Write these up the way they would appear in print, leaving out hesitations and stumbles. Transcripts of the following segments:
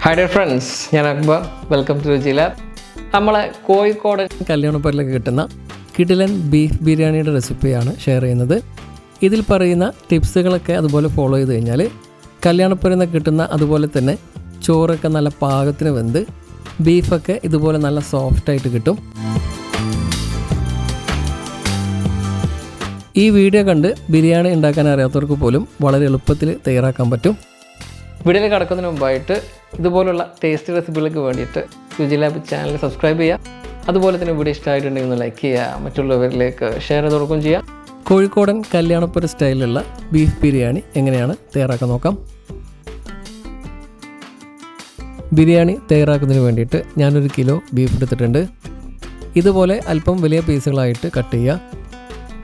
Hi dear friends, ഞാൻ Akbar. Welcome to രുചി lab. നമ്മളെ കോഴിക്കോട് കല്യാണപ്പുരയിലൊക്കെ കിട്ടുന്ന കിടിലൻ ബീഫ് ബിരിയാണിയുടെ റെസിപ്പിയാണ് ഷെയർ ചെയ്യുന്നത്. ഇതിൽ പറയുന്ന ടിപ്സുകളൊക്കെ അതുപോലെ ഫോളോ ചെയ്ത് കഴിഞ്ഞാൽ കല്യാണപ്പുരയിൽ നിന്ന് കിട്ടുന്ന അതുപോലെ തന്നെ ചോറൊക്കെ നല്ല പാകത്തിന് വെന്ത് ബീഫൊക്കെ ഇതുപോലെ നല്ല സോഫ്റ്റായിട്ട് കിട്ടും. ഈ വീഡിയോ കണ്ട് ബിരിയാണി ഉണ്ടാക്കാൻ അറിയാത്തവർക്ക് പോലും വളരെ എളുപ്പത്തിൽ തയ്യാറാക്കാൻ പറ്റും. വീഡിയോയിൽ കിടക്കുന്നതിന് മുമ്പായിട്ട് ഇതുപോലുള്ള ടേസ്റ്റി റെസിപ്പികൾക്ക് വേണ്ടിയിട്ട് രുചി ലാബ് ചാനൽ സബ്സ്ക്രൈബ് ചെയ്യുക. അതുപോലെ തന്നെ വീഡിയോ ഇഷ്ടമായിട്ടുണ്ടെങ്കിൽ ഒന്ന് ലൈക്ക് ചെയ്യുക, മറ്റുള്ളവരിലേക്ക് ഷെയർ ചെയ്ത് കൊടുക്കുകയും ചെയ്യുക. കോഴിക്കോടൻ കല്യാണപ്പുര സ്റ്റൈലിലുള്ള ബീഫ് ബിരിയാണി എങ്ങനെയാണ് തയ്യാറാക്കാൻ നോക്കാം. ബിരിയാണി തയ്യാറാക്കുന്നതിന് വേണ്ടിയിട്ട് ഞാനൊരു കിലോ ബീഫ് എടുത്തിട്ടുണ്ട്. ഇതുപോലെ അല്പം വലിയ പീസുകളായിട്ട് കട്ട് ചെയ്യുക.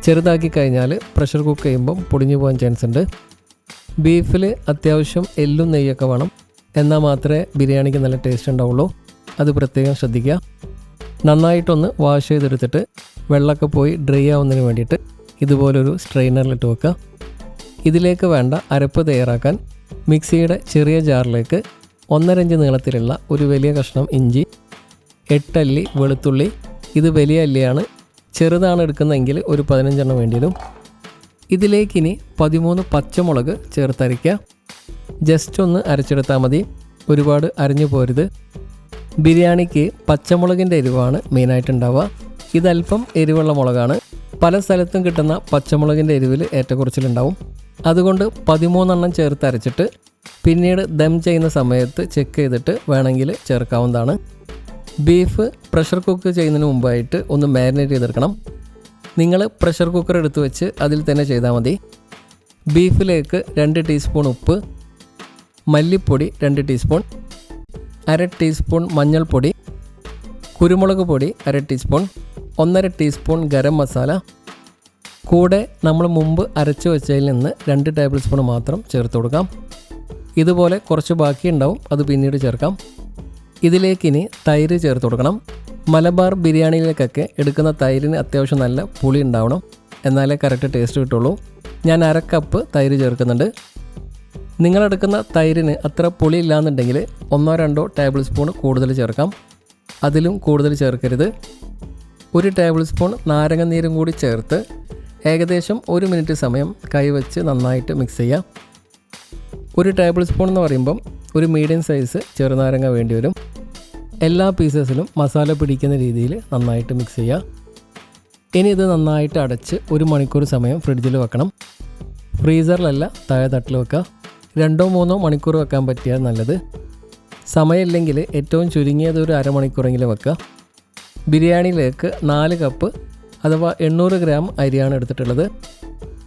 ചെറുതാക്കി കഴിഞ്ഞാൽ പ്രഷർ കുക്ക് ചെയ്യുമ്പം പൊടിഞ്ഞു പോകാൻ ചാൻസ് ഉണ്ട്. ബീഫിൽ അത്യാവശ്യം എല്ലും നെയ്യൊക്കെ വേണം, എന്നാൽ മാത്രമേ ബിരിയാണിക്ക് നല്ല ടേസ്റ്റ് ഉണ്ടാവുള്ളൂ. അത് പ്രത്യേകം ശ്രദ്ധിക്കുക. നന്നായിട്ടൊന്ന് വാഷ് ചെയ്തെടുത്തിട്ട് വെള്ളമൊക്കെ പോയി ഡ്രൈ ആവുന്നതിന് വേണ്ടിയിട്ട് ഇതുപോലൊരു സ്ട്രെയിനറിലിട്ട് വെക്കുക. ഇതിലേക്ക് വേണ്ട അരപ്പ് തയ്യാറാക്കാൻ മിക്സിയുടെ ചെറിയ ജാറിലേക്ക് 1.5 ഇഞ്ച് നീളത്തിലുള്ള ഒരു വലിയ കഷ്ണം ഇഞ്ചി, 8 അല്ലി വെളുത്തുള്ളി, ഇത് വലിയ അല്ലിയാണ്, ചെറുതാണ് എടുക്കുന്നതെങ്കിൽ ഒരു 15 എണ്ണം വേണ്ടിവരും. ഇതിലേക്കിനി 13 പച്ചമുളക് ചേർത്തരയ്ക്കുക. ജസ്റ്റ് ഒന്ന് അരച്ചെടുത്താൽ മതി, ഒരുപാട് അരിഞ്ഞു പോരുത്. ബിരിയാണിക്ക് പച്ചമുളകിൻ്റെ എരിവാണ് മെയിനായിട്ടുണ്ടാവുക. ഇതല്പം എരിവുള്ള മുളകാണ്. പല സ്ഥലത്തും കിട്ടുന്ന പച്ചമുളകിൻ്റെ എരിവിൽ ഏറ്റക്കുറച്ചിലുണ്ടാവും. അതുകൊണ്ട് 13 എണ്ണം ചേർത്ത് അരച്ചിട്ട് പിന്നീട് ദം ചെയ്യുന്ന സമയത്ത് ചെക്ക് ചെയ്തിട്ട് വേണമെങ്കിൽ ചേർക്കാവുന്നതാണ്. ബീഫ് പ്രഷർ കുക്ക് ചെയ്യുന്നതിന് മുമ്പായിട്ട് ഒന്ന് മാരിനേറ്റ് ചെയ്തെടുക്കണം. നിങ്ങൾ പ്രഷർ കുക്കർ എടുത്ത് വെച്ച് അതിൽ തന്നെ ചെയ്താൽ മതി. ബീഫിലേക്ക് 2 ടീസ്പൂൺ ഉപ്പ്, മല്ലിപ്പൊടി 2 ടീസ്പൂൺ, 1/2 ടീസ്പൂൺ മഞ്ഞൾപ്പൊടി, കുരുമുളക് പൊടി 1/2 ടീസ്പൂൺ, 1.5 ടീസ്പൂൺ ഗരം മസാല, കൂടെ നമ്മൾ മുമ്പ് അരച്ചു വെച്ചതിൽ നിന്ന് 2 ടേബിൾ സ്പൂൺ മാത്രം ചേർത്ത് കൊടുക്കാം. ഇതുപോലെ കുറച്ച് ബാക്കി ഉണ്ടാവും, അത് പിന്നീട് ചേർക്കാം. ഇതിലേക്കിനി തൈര് ചേർത്ത് കൊടുക്കണം. മലബാർ ബിരിയാണിയിലേക്കൊക്കെ എടുക്കുന്ന തൈരിന് അത്യാവശ്യം നല്ല പുളി ഉണ്ടാവണം, എന്നാലേ കറക്റ്റ് ടേസ്റ്റ് കിട്ടുള്ളൂ. ഞാൻ 1/2 കപ്പ് തൈര് ചേർക്കുന്നുണ്ട്. നിങ്ങളെടുക്കുന്ന തൈരിന് അത്ര പുളി ഇല്ലാന്നുണ്ടെങ്കിൽ 1-2 ടേബിൾ സ്പൂൺ കൂടുതൽ ചേർക്കാം, അതിലും കൂടുതൽ ചേർക്കരുത്. 1 ടേബിൾ സ്പൂൺ നാരങ്ങ നീരും കൂടി ചേർത്ത് ഏകദേശം 1 മിനിറ്റ് സമയം കൈവച്ച് നന്നായിട്ട് മിക്സ് ചെയ്യാം. 1 ടേബിൾ സ്പൂൺ എന്ന് പറയുമ്പം ഒരു മീഡിയം സൈസ് ചെറുനാരങ്ങ വേണ്ടി വരും. എല്ലാ പീസസിലും മസാല പിടിക്കുന്ന രീതിയിൽ നന്നായിട്ട് മിക്സ് ചെയ്യുക. ഇനി ഇത് നന്നായിട്ട് അടച്ച് 1 മണിക്കൂർ സമയം ഫ്രിഡ്ജിൽ വെക്കണം. ഫ്രീസറിലല്ല, താഴെ തട്ടിൽ വെക്കുക. 2-3 മണിക്കൂർ വെക്കാൻ പറ്റിയാൽ നല്ലത്. സമയമില്ലെങ്കിൽ ഏറ്റവും ചുരുങ്ങിയത് ഒരു അരമണിക്കൂറെങ്കിലും വെക്കുക. ബിരിയാണിയിലേക്ക് 4 കപ്പ് അഥവാ 800 ഗ്രാം അരിയാണ് എടുത്തിട്ടുള്ളത്.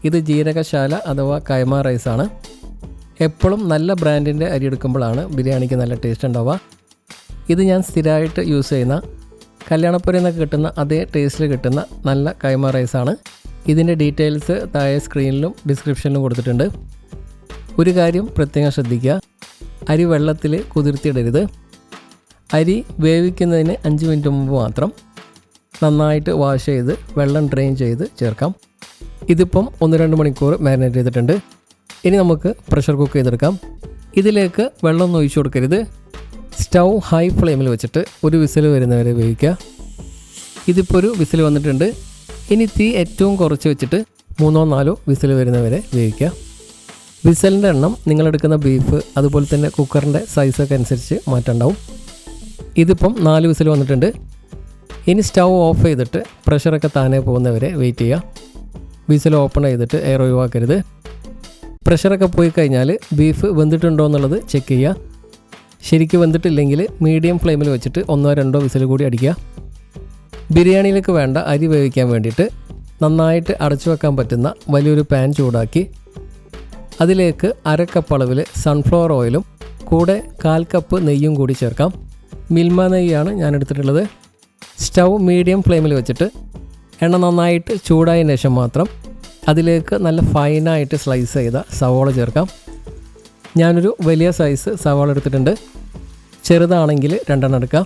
ഇത് ജീരകശാല അഥവാ കൈമ റൈസാണ്. എപ്പോഴും നല്ല ബ്രാൻഡിൻ്റെ അരി എടുക്കുമ്പോഴാണ് ബിരിയാണിക്ക് നല്ല ടേസ്റ്റ് ഉണ്ടാവുക. ഇത് ഞാൻ സ്ഥിരമായിട്ട് യൂസ് ചെയ്യുന്ന കല്യാണപ്പുരയിൽ നിന്നൊക്കെ കിട്ടുന്ന അതേ ടേസ്റ്റിൽ കിട്ടുന്ന നല്ല കൈമ റൈസാണ്. ഇതിൻ്റെ ഡീറ്റെയിൽസ് താഴെ സ്ക്രീനിലും ഡിസ്ക്രിപ്ഷനിലും കൊടുത്തിട്ടുണ്ട്. ഒരു കാര്യം പ്രത്യേകം ശ്രദ്ധിക്കുക, അരി വെള്ളത്തിൽ കുതിർത്തിയിടരുത്. അരി വേവിക്കുന്നതിന് 5 മിനിറ്റ് മുമ്പ് മാത്രം നന്നായിട്ട് വാഷ് ചെയ്ത് വെള്ളം ഡ്രെയിൻ ചെയ്ത് ചേർക്കാം. ഇതിപ്പം 1-2 മണിക്കൂർ മാരിനേറ്റ് ചെയ്തിട്ടുണ്ട്. ഇനി നമുക്ക് പ്രഷർ കുക്ക് ചെയ്തെടുക്കാം. ഇതിലേക്ക് വെള്ളമൊന്നും ഒഴിച്ചു കൊടുക്കരുത്. സ്റ്റൗ ഹൈ ഫ്ലെയിമിൽ വെച്ചിട്ട് ഒരു വിസിൽ വരുന്നവരെ വേവിക്കുക. ഇതിപ്പോൾ ഒരു വിസിൽ വന്നിട്ടുണ്ട്. ഇനി തീ ഏറ്റവും കുറച്ച് വെച്ചിട്ട് 3-4 വിസിൽ വരുന്നവരെ വേവിക്കുക. വിസലിൻ്റെ എണ്ണം നിങ്ങളെടുക്കുന്ന ബീഫ് അതുപോലെ തന്നെ കുക്കറിൻ്റെ സൈസൊക്കെ അനുസരിച്ച് മാറ്റമുണ്ടാവും. ഇതിപ്പം 4 വിസിൽ വന്നിട്ടുണ്ട്. ഇനി സ്റ്റൗ ഓഫ് ചെയ്തിട്ട് പ്രഷറൊക്കെ താനേ പോകുന്നവരെ വെയിറ്റ് ചെയ്യുക. വിസിൽ ഓപ്പൺ ചെയ്തിട്ട് എയർ ഒഴിവാക്കരുത്. പ്രഷറൊക്കെ പോയി കഴിഞ്ഞാൽ ബീഫ് വെന്തിട്ടുണ്ടോ എന്നുള്ളത് ചെക്ക് ചെയ്യുക. ശരിക്കും വെന്തിട്ടില്ലെങ്കിൽ മീഡിയം ഫ്ലെയിമിൽ വെച്ചിട്ട് 1-2 വിസിൽ കൂടി അടിക്കുക. ബിരിയാണിയിലേക്ക് വേണ്ട അരി വേവിക്കാൻ വേണ്ടിയിട്ട് നന്നായിട്ട് അടച്ചു വെക്കാൻ പറ്റുന്ന വലിയൊരു പാൻ ചൂടാക്കി അതിലേക്ക് 1/2 കപ്പ് അളവിൽ സൺഫ്ലവർ ഓയിലും കൂടെ 1/4 കപ്പ് നെയ്യും കൂടി ചേർക്കാം. മിൽമ നെയ്യാണ് ഞാൻ എടുത്തിട്ടുള്ളത്. സ്റ്റൗ മീഡിയം ഫ്ലെയിമിൽ വെച്ചിട്ട് എണ്ണ നന്നായിട്ട് ചൂടായതിന് ശേഷം മാത്രം അതിലേക്ക് നല്ല ഫൈനായിട്ട് സ്ലൈസ് ചെയ്ത സവോള ചേർക്കാം. ഞാനൊരു വലിയ സൈസ് സവാള എടുത്തിട്ടുണ്ട്. ചെറുതാണെങ്കിൽ 2 എണ്ണം എടുക്കാം.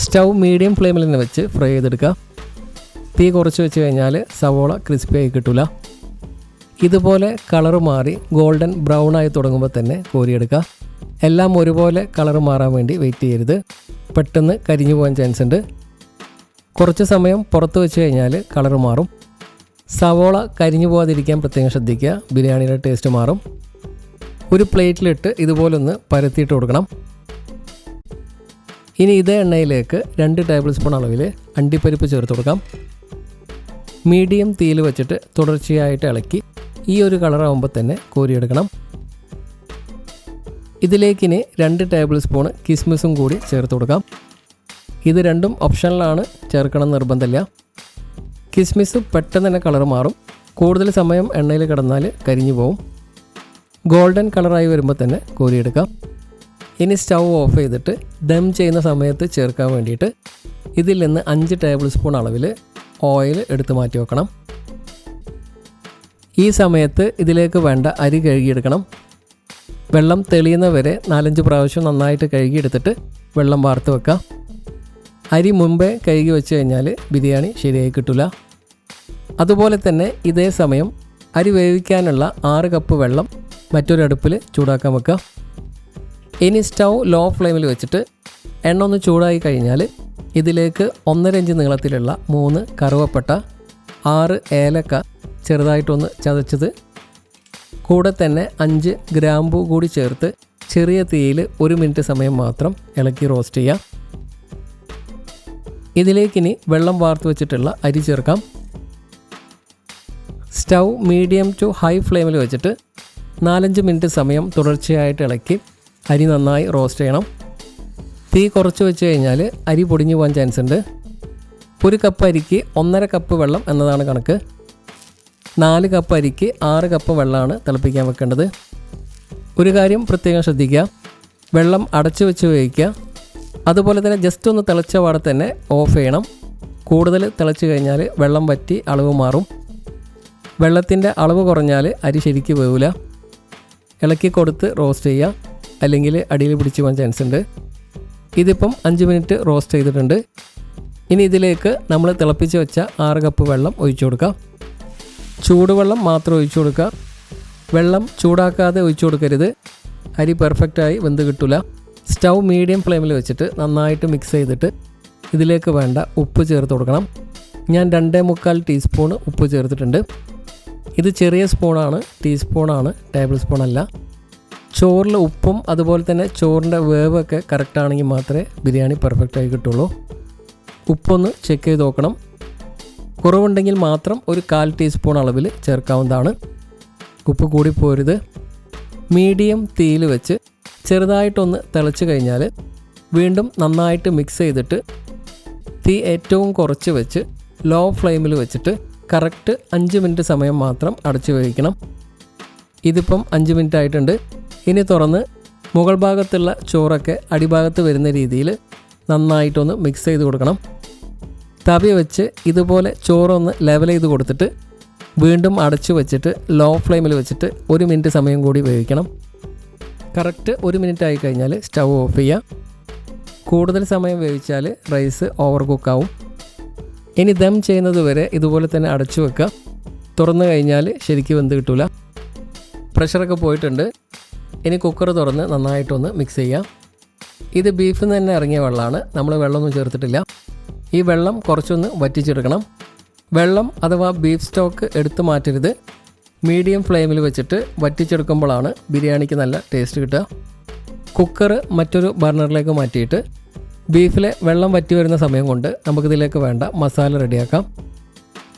സ്റ്റൗ മീഡിയം ഫ്ലെയിമിൽ തന്നെ വെച്ച് ഫ്രൈ ചെയ്തെടുക്കുക. തീ കുറച്ച് വെച്ച് കഴിഞ്ഞാൽ സവോള ക്രിസ്പിയായി കിട്ടില്ല. ഇതുപോലെ കളർ മാറി ഗോൾഡൻ ബ്രൗൺ ആയി തുടങ്ങുമ്പോൾ തന്നെ കോരിയെടുക്കുക. എല്ലാം ഒരുപോലെ കളർ മാറാൻ വേണ്ടി വെയിറ്റ് ചെയ്യരുത്, പെട്ടെന്ന് കരിഞ്ഞു പോകാൻ ചാൻസ് ഉണ്ട്. കുറച്ച് സമയം പുറത്ത് വെച്ച് കഴിഞ്ഞാൽ കളർ മാറും. സവോള കരിഞ്ഞു പോകാതിരിക്കാൻ പ്രത്യേകം ശ്രദ്ധിക്കുക, ബിരിയാണിയുടെ ടേസ്റ്റ് മാറും. ഒരു പ്ലേറ്റിലിട്ട് ഇതുപോലൊന്ന് പരത്തിയിട്ട് കൊടുക്കണം. ഇനി ഇതേ എണ്ണയിലേക്ക് 2 ടേബിൾ സ്പൂൺ അളവിൽ അണ്ടിപ്പരിപ്പ് ചേർത്ത് കൊടുക്കാം. മീഡിയം തീയിൽ വെച്ചിട്ട് തുടർച്ചയായിട്ട് ഇളക്കി ഈ ഒരു കളറാകുമ്പോൾ തന്നെ കോരിയെടുക്കണം. ഇതിലേക്കിനി 2 ടേബിൾ സ്പൂൺ കിസ്മിസും കൂടി ചേർത്ത് കൊടുക്കാം. ഇത് രണ്ടും ഓപ്ഷനിലാണ്, ചേർക്കണം നിർബന്ധമില്ല. കിസ്മിസ് പെട്ടെന്ന് തന്നെ കളർ മാറും, കൂടുതൽ സമയം എണ്ണയിൽ കിടന്നാൽ കരിഞ്ഞു പോവും. ഗോൾഡൻ കളറായി വരുമ്പോൾ തന്നെ കോരിയെടുക്കാം. ഇനി സ്റ്റൗ ഓഫ് ചെയ്തിട്ട് ദം ചെയ്യുന്ന സമയത്ത് ചേർക്കാൻ വേണ്ടിയിട്ട് ഇതിൽ നിന്ന് 5 ടേബിൾ സ്പൂൺ അളവിൽ ഓയിൽ എടുത്ത് മാറ്റി വെക്കണം. ഈ സമയത്ത് ഇതിലേക്ക് വേണ്ട അരി കഴുകിയെടുക്കണം. വെള്ളം തെളിയുന്ന വരെ 4-5 പ്രാവശ്യം നന്നായിട്ട് കഴുകിയെടുത്തിട്ട് വെള്ളം വാർത്ത് വെക്കാം. അരി മുമ്പേ കഴുകി വെച്ച് കഴിഞ്ഞാൽ ബിരിയാണി ശരിയായി കിട്ടില്ല. അതുപോലെ തന്നെ ഇതേ സമയം അരി വേവിക്കാനുള്ള 6 കപ്പ് വെള്ളം മറ്റൊരു അടുപ്പിൽ ചൂടാക്കാൻ വെക്കുക. ഇനി സ്റ്റൗ ലോ ഫ്ലെയിമിൽ വെച്ചിട്ട് എണ്ണ ഒന്ന് ചൂടായി കഴിഞ്ഞാൽ ഇതിലേക്ക് 1.5 ഇഞ്ച് നീളത്തിലുള്ള 3 കറുവപ്പട്ട, 6 ഏലക്ക ചെറുതായിട്ടൊന്ന് ചതച്ചത്, കൂടെ തന്നെ 5 ഗ്രാമ്പൂ കൂടി ചേർത്ത് ചെറിയ തീയിൽ 1 മിനിറ്റ് സമയം മാത്രം ഇളക്കി റോസ്റ്റ് ചെയ്യാം. ഇതിലേക്കിനി വെള്ളം വാർത്ത് വെച്ചിട്ടുള്ള അരി ചേർക്കാം. സ്റ്റൗ മീഡിയം ടു ഹൈ ഫ്ലെയിമിൽ വെച്ചിട്ട് 4-5 മിനിറ്റ് സമയം തുടർച്ചയായിട്ട് ഇളക്കി അരി നന്നായി റോസ്റ്റ് ചെയ്യണം. തീ കുറച്ച് വെച്ച് കഴിഞ്ഞാൽ അരി പൊടിഞ്ഞു പോകാൻ ചാൻസ് ഉണ്ട്. 1 കപ്പ് അരിക്ക് 1.5 കപ്പ് വെള്ളം എന്നതാണ് കണക്ക്. 4 കപ്പ് അരിക്ക് 6 കപ്പ് വെള്ളമാണ് തിളപ്പിക്കാൻ വെക്കേണ്ടത്. ഒരു കാര്യം പ്രത്യേകം ശ്രദ്ധിക്കുക, വെള്ളം അടച്ചു വെച്ച് വേവിക്കുക. അതുപോലെ തന്നെ ജസ്റ്റ് ഒന്ന് തിളച്ച പാടെ തന്നെ ഓഫ് ചെയ്യണം. കൂടുതൽ തിളച്ച് കഴിഞ്ഞാൽ വെള്ളം വറ്റി അളവ് മാറും. വെള്ളത്തിൻ്റെ അളവ് കുറഞ്ഞാൽ അരി ശരിക്ക് വേവില്ല. ഇളക്കി കൊടുത്ത് റോസ്റ്റ് ചെയ്യുക, അല്ലെങ്കിൽ അടിയിൽ പിടിച്ച് പോകാൻ ചാൻസ് ഉണ്ട്. ഇതിപ്പം 5 മിനിറ്റ് റോസ്റ്റ് ചെയ്തിട്ടുണ്ട്. ഇനി ഇതിലേക്ക് നമ്മൾ തിളപ്പിച്ച് വെച്ച 6 കപ്പ് വെള്ളം ഒഴിച്ചു കൊടുക്കാം. ചൂടുവെള്ളം മാത്രം ഒഴിച്ചു കൊടുക്കുക. വെള്ളം ചൂടാക്കാതെ ഒഴിച്ചു കൊടുക്കരുത്, അരി പെർഫെക്റ്റായി വെന്ത് കിട്ടില്ല. സ്റ്റൗ മീഡിയം ഫ്ലെയിമിൽ വെച്ചിട്ട് നന്നായിട്ട് മിക്സ് ചെയ്തിട്ട് ഇതിലേക്ക് വേണ്ട ഉപ്പ് ചേർത്ത് കൊടുക്കണം. ഞാൻ 2.25 ടീസ്പൂൺ ഉപ്പ് ചേർത്തിട്ടുണ്ട്. ഇത് ചെറിയ സ്പൂണാണ്, ടീസ്പൂണാണ്, ടേബിൾ സ്പൂണല്ല. ചോറിൽ ഉപ്പും അതുപോലെ തന്നെ ചോറിൻ്റെ വേവൊക്കെ കറക്റ്റാണെങ്കിൽ മാത്രമേ ബിരിയാണി പെർഫെക്റ്റായി കിട്ടുള്ളൂ. ഉപ്പൊന്ന് ചെക്ക് ചെയ്ത് നോക്കണം. കുറവുണ്ടെങ്കിൽ മാത്രം ഒരു 1/4 ടീസ്പൂൺ അളവിൽ ചേർക്കാവുന്നതാണ്. ഉപ്പ് കൂടി പോരുത്. മീഡിയം തീയിൽ വെച്ച് ചെറുതായിട്ടൊന്ന് തിളച്ച് കഴിഞ്ഞാൽ വീണ്ടും നന്നായിട്ട് മിക്സ് ചെയ്തിട്ട് തീ ഏറ്റവും കുറച്ച് വെച്ച് ലോ ഫ്ലെയിമിൽ വെച്ചിട്ട് കറക്റ്റ് 5 മിനിറ്റ് സമയം മാത്രം അടച്ച് വേവിക്കണം. ഇതിപ്പം 5 മിനിറ്റ് ആയിട്ടുണ്ട്. ഇനി തുറന്ന് മുകൾ ഭാഗത്തുള്ള ചോറൊക്കെ അടിഭാഗത്ത് വരുന്ന രീതിയിൽ നന്നായിട്ടൊന്ന് മിക്സ് ചെയ്ത് കൊടുക്കണം. തവി വെച്ച് ഇതുപോലെ ചോറൊന്ന് ലെവൽ ചെയ്ത് കൊടുത്തിട്ട് വീണ്ടും അടച്ചു വെച്ചിട്ട് ലോ ഫ്ലെയിമിൽ വെച്ചിട്ട് 1 മിനിറ്റ് സമയം കൂടി വേവിക്കണം. കറക്റ്റ് 1 മിനിറ്റ് ആയി കഴിഞ്ഞാൽ സ്റ്റൗ ഓഫ് ചെയ്യുക. കൂടുതൽ സമയം വേവിച്ചാൽ റൈസ് ഓവർ കുക്കാവും. ഇനി ദം ചെയ്യുന്നത് വരെ ഇതുപോലെ തന്നെ അടച്ചു വെക്കുക. തുറന്നു കഴിഞ്ഞാൽ ശരിക്കും വെന്ത് കിട്ടില്ല. പ്രഷറൊക്കെ പോയിട്ടുണ്ട്. ഇനി കുക്കർ തുറന്ന് നന്നായിട്ടൊന്ന് മിക്സ് ചെയ്യാം. ഇത് ബീഫിൽ നിന്ന് തന്നെ ഇറങ്ങിയ വെള്ളമാണ്, നമ്മൾ വെള്ളമൊന്നും ചേർത്തിട്ടില്ല. ഈ വെള്ളം കുറച്ചൊന്ന് വറ്റിച്ചെടുക്കണം. വെള്ളം അഥവാ ബീഫ് സ്റ്റോക്ക് എടുത്ത് മാറ്റരുത്. മീഡിയം ഫ്ലെയിമിൽ വെച്ചിട്ട് വറ്റിച്ചെടുക്കുമ്പോഴാണ് ബിരിയാണിക്ക് നല്ല ടേസ്റ്റ് കിട്ടുക. കുക്കർ മറ്റൊരു ബർണറിലേക്ക് മാറ്റിയിട്ട് ബീഫിലെ വെള്ളം വറ്റി വരുന്ന സമയം കൊണ്ട് നമുക്കിതിലേക്ക് വേണ്ട മസാല റെഡിയാക്കാം.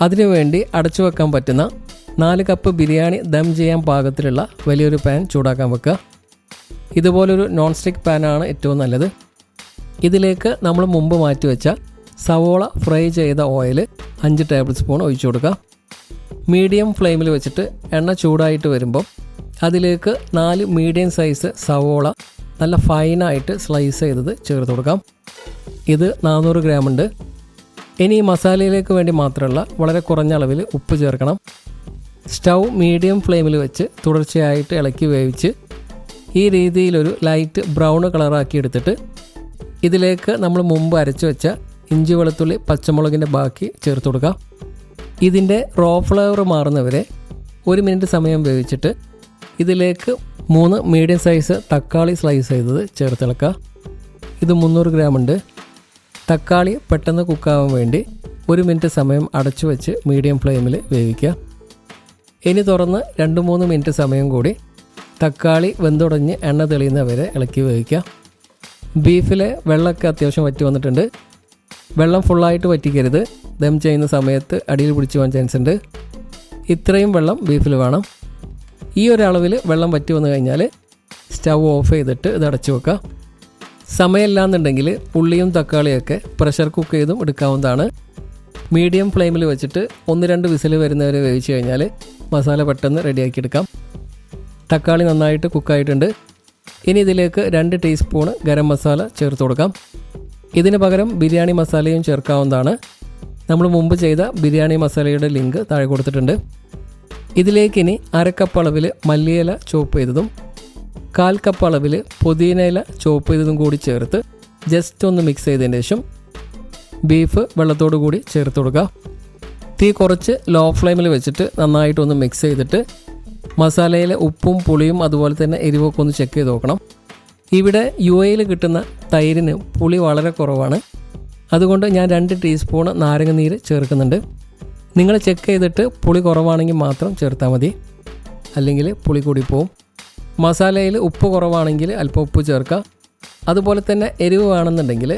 അതിനുവേണ്ടി അടച്ചു വെക്കാൻ പറ്റുന്ന 4 കപ്പ് ബിരിയാണി ദം ചെയ്യാൻ പാകത്തിലുള്ള വലിയൊരു പാൻ ചൂടാക്കാൻ വെക്കുക. ഇതുപോലൊരു നോൺ സ്റ്റിക്ക് പാനാണ് ഏറ്റവും നല്ലത്. ഇതിലേക്ക് നമ്മൾ മുമ്പ് മാറ്റി വെച്ച സവോള ഫ്രൈ ചെയ്ത ഓയിൽ 5 ടേബിൾ സ്പൂൺ ഒഴിച്ചു കൊടുക്കുക. മീഡിയം ഫ്ലെയിമിൽ വെച്ചിട്ട് എണ്ണ ചൂടായിട്ട് വരുമ്പോൾ അതിലേക്ക് 4 മീഡിയം സൈസ് സവോള നല്ല ഫൈനായിട്ട് സ്ലൈസ് ചെയ്തത് ചേർത്ത് കൊടുക്കാം. ഇത് 400 ഗ്രാം ഉണ്ട്. ഇനി ഈ മസാലയിലേക്ക് വേണ്ടി മാത്രമുള്ള വളരെ കുറഞ്ഞ അളവിൽ ഉപ്പ് ചേർക്കണം. സ്റ്റൗ മീഡിയം ഫ്ലെയിമിൽ വെച്ച് തുടർച്ചയായിട്ട് ഇളക്കി വേവിച്ച് ഈ രീതിയിലൊരു ലൈറ്റ് ബ്രൗൺ കളറാക്കി എടുത്തിട്ട് ഇതിലേക്ക് നമ്മൾ മുമ്പ് അരച്ചു വെച്ച ഇഞ്ചി വെളുത്തുള്ളി പച്ചമുളകിൻ്റെ ബാക്കി ചേർത്ത് കൊടുക്കാം. ഇതിൻ്റെ റോ ഫ്ലേവർ മാറുന്നവരെ 1 മിനിറ്റ് സമയം വേവിച്ചിട്ട് ഇതിലേക്ക് 3 മീഡിയം സൈസ് തക്കാളി സ്ലൈസ് ചെയ്തത് ചേർത്തിളക്കുക. ഇത് 300 ഗ്രാം ഉണ്ട്. തക്കാളി പെട്ടെന്ന് കുക്കാവാൻ വേണ്ടി 1 മിനിറ്റ് സമയം അടച്ചു വെച്ച് മീഡിയം ഫ്ലെയിമിൽ വേവിക്കുക. ഇനി തുറന്ന് 2-3 മിനിറ്റ് സമയം കൂടി തക്കാളി വെന്തുടഞ്ഞ് എണ്ണ തെളിയുന്നവരെ ഇളക്കി വേവിക്കുക. ബീഫിലെ വെള്ളമൊക്കെ അത്യാവശ്യം വറ്റി വന്നിട്ടുണ്ട്. വെള്ളം ഫുള്ളായിട്ട് വറ്റിക്കരുത്, ദം ചെയ്യുന്ന സമയത്ത് അടിയിൽ പിടിച്ചു പോകാൻ ചാൻസ് ഉണ്ട്. ഇത്രയും വെള്ളം ബീഫിൽ വേണം. ഈ ഒരളവിൽ വെള്ളം വറ്റി വന്നു കഴിഞ്ഞാൽ സ്റ്റൗ ഓഫ് ചെയ്തിട്ട് ഇത് അടച്ചു വെക്കുക. സമയമില്ലാന്നുണ്ടെങ്കിൽ ഉള്ളിയും തക്കാളിയൊക്കെ പ്രഷർ കുക്ക് ചെയ്തും എടുക്കാവുന്നതാണ്. മീഡിയം ഫ്ലെയിമിൽ വെച്ചിട്ട് 1-2 വിസിൽ വരുന്നവരെ വേവിച്ച് കഴിഞ്ഞാൽ മസാല പെട്ടെന്ന് റെഡിയാക്കി എടുക്കാം. തക്കാളി നന്നായിട്ട് കുക്കായിട്ടുണ്ട്. ഇനി ഇതിലേക്ക് 2 ടീസ്പൂൺ ഗരം മസാല ചേർത്ത് കൊടുക്കാം. ഇതിന് പകരം ബിരിയാണി മസാലയും ചേർക്കാവുന്നതാണ്. നമ്മൾ മുമ്പ് ചെയ്ത ബിരിയാണി മസാലയുടെ ലിങ്ക് താഴെ കൊടുത്തിട്ടുണ്ട്. ഇതിലേക്ക് ഇനി 1/2 കപ്പ് അളവിൽ മല്ലിയില ചോപ്പ് ചെയ്തതും 1/4 കപ്പ് അളവിൽ പുതിനയില ചോപ്പ് ചെയ്തതും കൂടി ചേർത്ത് ജസ്റ്റ് ഒന്ന് മിക്സ് ചെയ്തതിന് ശേഷം ബീഫ് വെള്ളത്തോടു കൂടി ചേർത്ത് കൊടുക്കുക. തീ കുറച്ച് ലോ ഫ്ലെയിമിൽ വെച്ചിട്ട് നന്നായിട്ടൊന്ന് മിക്സ് ചെയ്തിട്ട് മസാലയിലെ ഉപ്പും പുളിയും അതുപോലെ തന്നെ എരിവൊക്കെ ഒന്ന് ചെക്ക് ചെയ്ത് നോക്കണം. ഇവിടെ UAE-ൽ കിട്ടുന്ന തൈരിന് പുളി വളരെ കുറവാണ്. അതുകൊണ്ട് ഞാൻ 2 ടീസ്പൂൺ നാരങ്ങ നീര് ചേർക്കുന്നുണ്ട്. നിങ്ങൾ ചെക്ക് ചെയ്തിട്ട് പുളി കുറവാണെങ്കിൽ മാത്രം ചേർത്താൽ മതി, അല്ലെങ്കിൽ പുളി കൂടി പോവും. മസാലയിൽ ഉപ്പ് കുറവാണെങ്കിൽ അല്പം ഉപ്പ് ചേർക്കുക. അതുപോലെ തന്നെ എരിവ് വേണമെന്നുണ്ടെങ്കിൽ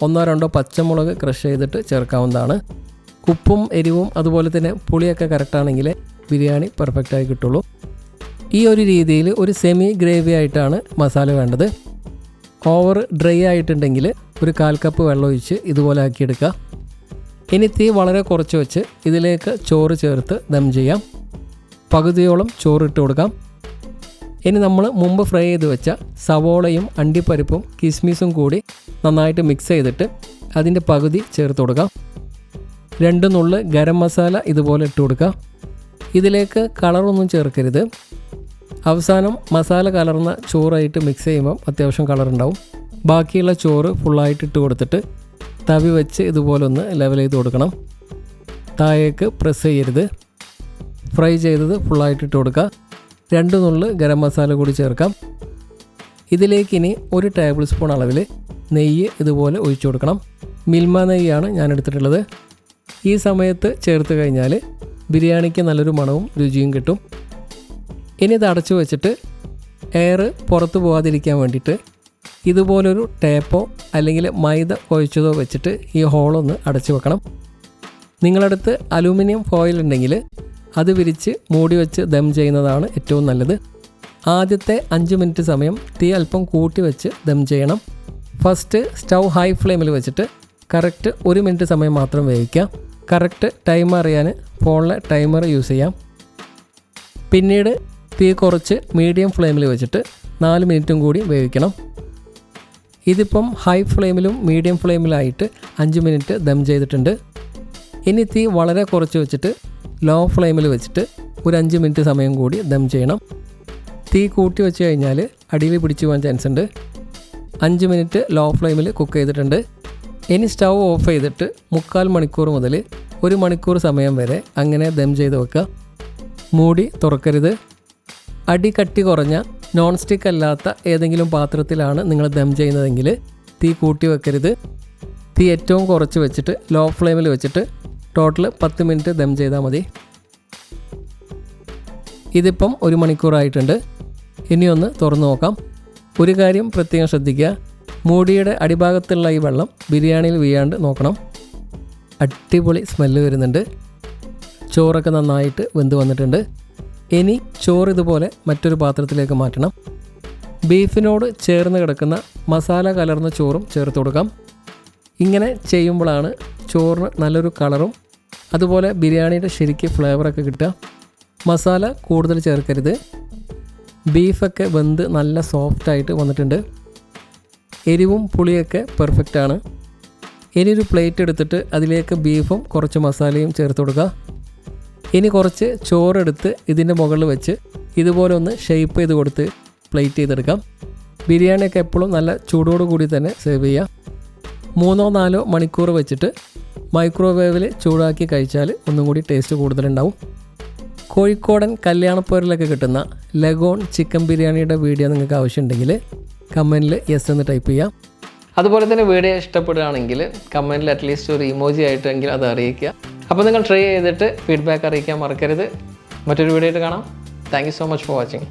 1-2 പച്ചമുളക് ക്രഷ് ചെയ്തിട്ട് ചേർക്കാവുന്നതാണ്. ഉപ്പും എരിവും അതുപോലെ തന്നെ പുളിയൊക്കെ കറക്റ്റാണെങ്കിൽ ബിരിയാണി പെർഫെക്റ്റായി കിട്ടുള്ളൂ. ഈ ഒരു രീതിയിൽ ഒരു സെമി ഗ്രേവി ആയിട്ടാണ് മസാല വേണ്ടത്. ഓവർ ഡ്രൈ ആയിട്ടുണ്ടെങ്കിൽ ഒരു 1/4 കപ്പ് വെള്ളം ഒഴിച്ച് ഇതുപോലെ ആക്കിയെടുക്കുക. ഇനി തീ വളരെ കുറച്ച് വെച്ച് ഇതിലേക്ക് ചോറ് ചേർത്ത് ദം ചെയ്യാം. പകുതിയോളം ചോറ് ഇട്ട് കൊടുക്കാം. ഇനി നമ്മൾ മുമ്പ് ഫ്രൈ ചെയ്ത് വെച്ച സവോളയും അണ്ടിപ്പരിപ്പും കിസ്മിസും കൂടി നന്നായിട്ട് മിക്സ് ചെയ്തിട്ട് അതിൻ്റെ പകുതി ചേർത്ത് കൊടുക്കാം. 2 നുള്ള് ഗരം മസാല ഇതുപോലെ ഇട്ട് കൊടുക്കുക. ഇതിലേക്ക് കളറൊന്നും ചേർക്കരുത്. അവസാനം മസാല കലർന്ന ചോറായിട്ട് മിക്സ് ചെയ്യുമ്പം അത്യാവശ്യം കളറുണ്ടാവും. ബാക്കിയുള്ള ചോറ് ഫുള്ളായിട്ട് ഇട്ട് കൊടുത്തിട്ട് തവി വെച്ച് ഇതുപോലെ ഒന്ന് ലെവൽ ചെയ്ത് കൊടുക്കണം. താഴേക്ക് പ്രസ് ചെയ്യരുത്. ഫ്രൈ ചെയ്തത് ഫുള്ളായിട്ട് ഇട്ട് കൊടുക്കുക. 2 നുള്ള് ഗരം മസാല കൂടി ചേർക്കാം. ഇതിലേക്ക് ഇനി 1 ടേബിൾ സ്പൂൺ അളവിൽ നെയ്യ് ഇതുപോലെ ഒഴിച്ചു കൊടുക്കണം. മിൽമ നെയ്യാണ് ഞാൻ എടുത്തിട്ടുള്ളത്. ഈ സമയത്ത് ചേർത്ത് കഴിഞ്ഞാൽ ബിരിയാണിക്ക് നല്ലൊരു മണവും രുചിയും കിട്ടും. ഇനി ഇത് അടച്ചു വെച്ചിട്ട് എയർ പുറത്ത് പോകാതിരിക്കാൻ വേണ്ടിയിട്ട് ഇതുപോലൊരു ടേപ്പോ അല്ലെങ്കിൽ മൈദ കുഴച്ചതോ വെച്ചിട്ട് ഈ ഹോളൊന്ന് അടച്ചു വെക്കണം. നിങ്ങളടുത്ത് അലൂമിനിയം ഫോയിൽ ഉണ്ടെങ്കിൽ അത് വിരിച്ച് മൂടി വെച്ച് ദം ചെയ്യുന്നതാണ് ഏറ്റവും നല്ലത്. ആദ്യത്തെ 5 മിനിറ്റ് സമയം തീ അല്പം കൂട്ടി വെച്ച് ദം ചെയ്യണം. ഫസ്റ്റ് സ്റ്റൗ ഹൈ ഫ്ലെയിമിൽ വെച്ചിട്ട് കറക്റ്റ് 1 മിനിറ്റ് സമയം മാത്രം വേവിക്കാം. കറക്റ്റ് ടൈം അറിയാൻ ഫോണിലെ ടൈമർ യൂസ് ചെയ്യാം. പിന്നീട് തീ കുറച്ച് മീഡിയം ഫ്ലെയിമിൽ വെച്ചിട്ട് 4 മിനിറ്റും കൂടി വേവിക്കണം. ഇതിപ്പം ഹൈ ഫ്ലെയിമിലും മീഡിയം ഫ്ലെയിമിലായിട്ട് 5 മിനിറ്റ് ദം ചെയ്തിട്ടുണ്ട്. ഇനി തീ വളരെ കുറച്ച് വെച്ചിട്ട് ലോ ഫ്ലെയിമിൽ വെച്ചിട്ട് ഒരു 5 മിനിറ്റ് സമയം കൂടി ദം ചെയ്യണം. തീ കൂട്ടി വെച്ച് കഴിഞ്ഞാൽ അടിയിൽ പിടിച്ചു പോകാൻ ചാൻസ് ഉണ്ട്. 5 മിനിറ്റ് ലോ ഫ്ലെയിമിൽ കുക്ക് ചെയ്തിട്ടുണ്ട്. ഇനി സ്റ്റൗ ഓഫ് ചെയ്തിട്ട് 3/4 മണിക്കൂർ മുതൽ 1 മണിക്കൂർ സമയം വരെ അങ്ങനെ ദം ചെയ്ത് വെക്കുക. മൂടി തുറക്കരുത്. അടി കട്ടി കുറഞ്ഞ നോൺ സ്റ്റിക്ക് അല്ലാത്ത ഏതെങ്കിലും പാത്രത്തിലാണ് നിങ്ങൾ ദം ചെയ്യുന്നതെങ്കിൽ തീ കൂട്ടി വെക്കരുത്. തീ ഏറ്റവും കുറച്ച് വെച്ചിട്ട് ലോ ഫ്ലെയിമിൽ വെച്ചിട്ട് ടോട്ടൽ 10 മിനിറ്റ് ദം ചെയ്താൽ മതി. ഇതിപ്പം 1 മണിക്കൂറായിട്ടുണ്ട്. ഇനിയൊന്ന് തുറന്നു നോക്കാം. ഒരു കാര്യം പ്രത്യേകം ശ്രദ്ധിക്കുക, മൂടിയുടെ അടിഭാഗത്തുള്ള ഈ വെള്ളം ബിരിയാണിയിൽ വീഴാണ്ട് നോക്കണം. അടിപൊളി സ്മെല്ല് വരുന്നുണ്ട്. ചോറൊക്കെ നന്നായിട്ട് വെന്ത് വന്നിട്ടുണ്ട്. ഇനി ചോറ് ഇതുപോലെ മറ്റൊരു പാത്രത്തിലേക്ക് മാറ്റണം. ബീഫിനോട് ചേർന്ന് കിടക്കുന്ന മസാല കലർന്ന ചോറും ചേർത്ത് കൊടുക്കാം. ഇങ്ങനെ ചെയ്യുമ്പോഴാണ് ചോറിന് നല്ലൊരു കളറും അതുപോലെ ബിരിയാണിയുടെ ശരിക്ക് ഫ്ലേവറൊക്കെ കിട്ടുക. മസാല കൂടുതൽ ചേർക്കരുത്. ബീഫൊക്കെ വെന്ത് നല്ല സോഫ്റ്റായിട്ട് വന്നിട്ടുണ്ട്. എരിവും പുളിയൊക്കെ പെർഫെക്റ്റാണ്. ഇനി ഒരു പ്ലേറ്റ് എടുത്തിട്ട് അതിലേക്ക് ബീഫും കുറച്ച് മസാലയും ചേർത്ത് കൊടുക്കുക. ഇനി കുറച്ച് ചോറെടുത്ത് ഇതിൻ്റെ മുകളിൽ വെച്ച് ഇതുപോലെ ഒന്ന് ഷേപ്പ് ചെയ്ത് കൊടുത്ത് പ്ലേറ്റ് ചെയ്തെടുക്കാം. ബിരിയാണിയൊക്കെ എപ്പോഴും നല്ല ചൂടോട് കൂടി തന്നെ സെർവ് ചെയ്യുക. 3-4 മണിക്കൂർ വെച്ചിട്ട് മൈക്രോവേവിൽ ചൂടാക്കി കഴിച്ചാൽ ഒന്നും കൂടി ടേസ്റ്റ് കൂടുതലുണ്ടാവും. കോഴിക്കോടൻ കല്യാണപ്പോരിലൊക്കെ കിട്ടുന്ന ലഗോൺ ചിക്കൻ ബിരിയാണിയുടെ വീഡിയോ നിങ്ങൾക്ക് ആവശ്യമുണ്ടെങ്കിൽ കമൻറ്റിൽ യെസ് എന്ന് ടൈപ്പ് ചെയ്യാം. അതുപോലെ തന്നെ വീഡിയോ ഇഷ്ടപ്പെടുകയാണെങ്കിൽ കമൻറ്റിൽ അറ്റ്ലീസ്റ്റ് ഒരു ഇമോജി ആയിട്ടെങ്കിൽ അത് അറിയിക്കുക. അപ്പോൾ നിങ്ങൾ ട്രൈ ചെയ്തിട്ട് ഫീഡ്ബാക്ക് അറിയിക്കാൻ മറക്കരുത്. മറ്റൊരു വീഡിയോ ആയിട്ട് കാണാം. Thank you so much for watching.